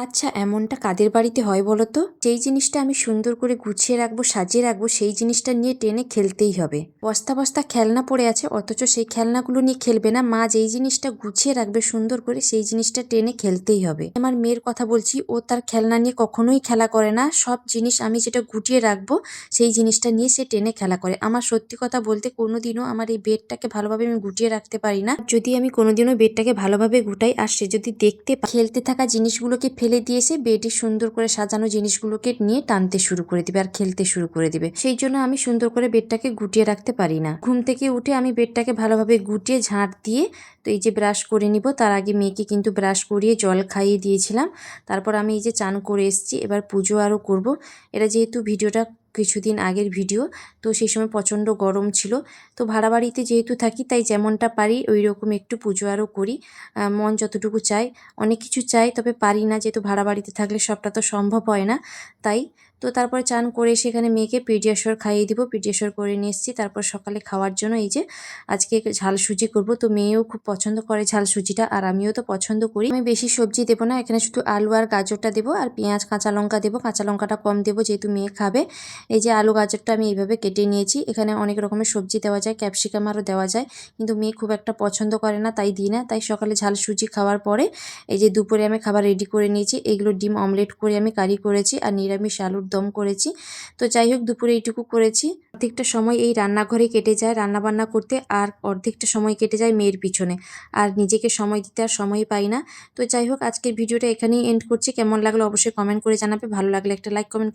আচ্ছা, এমনটা কাদের বাড়িতে হয় বলো তো? যেই জিনিসটা আমি সুন্দর করে গুছিয়ে রাখবো, সাজিয়ে রাখবো, সেই জিনিসটা নিয়ে টেনে খেলতেই হবে। বস্তা বস্তা খেলনা পড়ে আছে, অথচ সেই খেলনাগুলো নিয়ে খেলবে না। মা যেই জিনিসটা গুছিয়ে রাখবে সুন্দর করে, সেই জিনিসটা টেনে খেলতেই হবে। আমার মেয়ের কথা বলছি, ও তার খেলনা নিয়ে কখনোই খেলা করে না। সব জিনিস আমি যেটা গুটিয়ে রাখবো, সেই জিনিসটা নিয়ে সে টেনে খেলা করে। আমার সত্যি কথা বলতে কোনোদিনও আমার এই বেডটাকে ভালোভাবে আমি গুটিয়ে রাখতে পারি না। যদি আমি কোনোদিনও বেডটাকে ভালোভাবে গুটাই আর সে যদি দেখতে খেলতে থাকা জিনিসগুলোকে ফেলে দিয়ে এসে বেডে সুন্দর করে সাজানো জিনিসগুলোকে নিয়ে টানতে শুরু করে দিবে আর খেলতে শুরু করে দিবে। সেই জন্য আমি সুন্দর করে বেডটাকে গুটিয়ে রাখতে পারি না। ঘুম থেকে উঠে আমি বেডটাকে ভালোভাবে গুটিয়ে ঝাঁট দিয়ে তো এই যে ব্রাশ করে নিব। তার আগে মেয়েকে কিন্তু ব্রাশ করিয়ে জল খাইয়ে দিয়েছিলাম। তারপর আমি এই যে চান করে এসেছি, এবার পুজো আরও করব। এটা যেহেতু ভিডিওটা কিছুদিন আগের ভিডিও, তো সেই সময় প্রচণ্ড গরম ছিল। তো ভাড়া বাড়িতে যেহেতু থাকি, তাই যেমনটা পারি ওই রকম একটু পুজো আরও করি। মন যতটুকু চায়, অনেক কিছু চাই, তবে পারি না, যেহেতু ভাড়া বাড়িতে থাকলে সবটা তো সম্ভব হয় না। তাই তো তারপরে চান করে সেখানে মেয়েকে পিডিয়াশোর খাইয়ে দিব। পিডিয়াশোর করে নিয়ে এসেছি। তারপর সকালে খাওয়ার জন্য এই যে আজকে ঝাল সুজি করব। তো মেয়েও খুব পছন্দ করে ঝাল সুজিটা, আর আমিও তো পছন্দ করি। আমি বেশি সবজি দেবো না, এখানে শুধু আলু আর গাজরটা দেবো, আর পেঁয়াজ কাঁচা লঙ্কা দেবো। কাঁচা লঙ্কাটা কম দেবো যেহেতু মেয়ে খাবে। এই যে আলু গাজরটা আমি এইভাবে কেটে নিয়েছি। এখানে অনেক রকমের সবজি দেওয়া যায়, ক্যাপসিকাম আরও দেওয়া যায়, কিন্তু মেয়ে খুব একটা পছন্দ করে না, তাই দিই না। তাই সকালে ঝাল সুজি খাওয়ার পরে এই যে দুপুরে আমি খাবার রেডি করে নিয়েছি। এগুলো ডিম অমলেট করে আমি কারি করেছি আর নিরামিষ আলুর দম করেছি। তো যাই হোক, দুপুরে এইটুকু করেছি। অর্ধেকটা সময় এই রান্নাঘরে কেটে যায় রান্নাবান্না করতে, আর অর্ধেকটা সময় কেটে যায় মেয়ের পিছনে, আর নিজেকে সময় দিতে আর সময় পাই না। তো যাই হোক, আজকের ভিডিওটা এখানেই এন্ড করছি। কেমন লাগলো অবশ্যই কমেন্ট করে জানাবে। ভালো লাগলে একটা লাইক কমেন্ট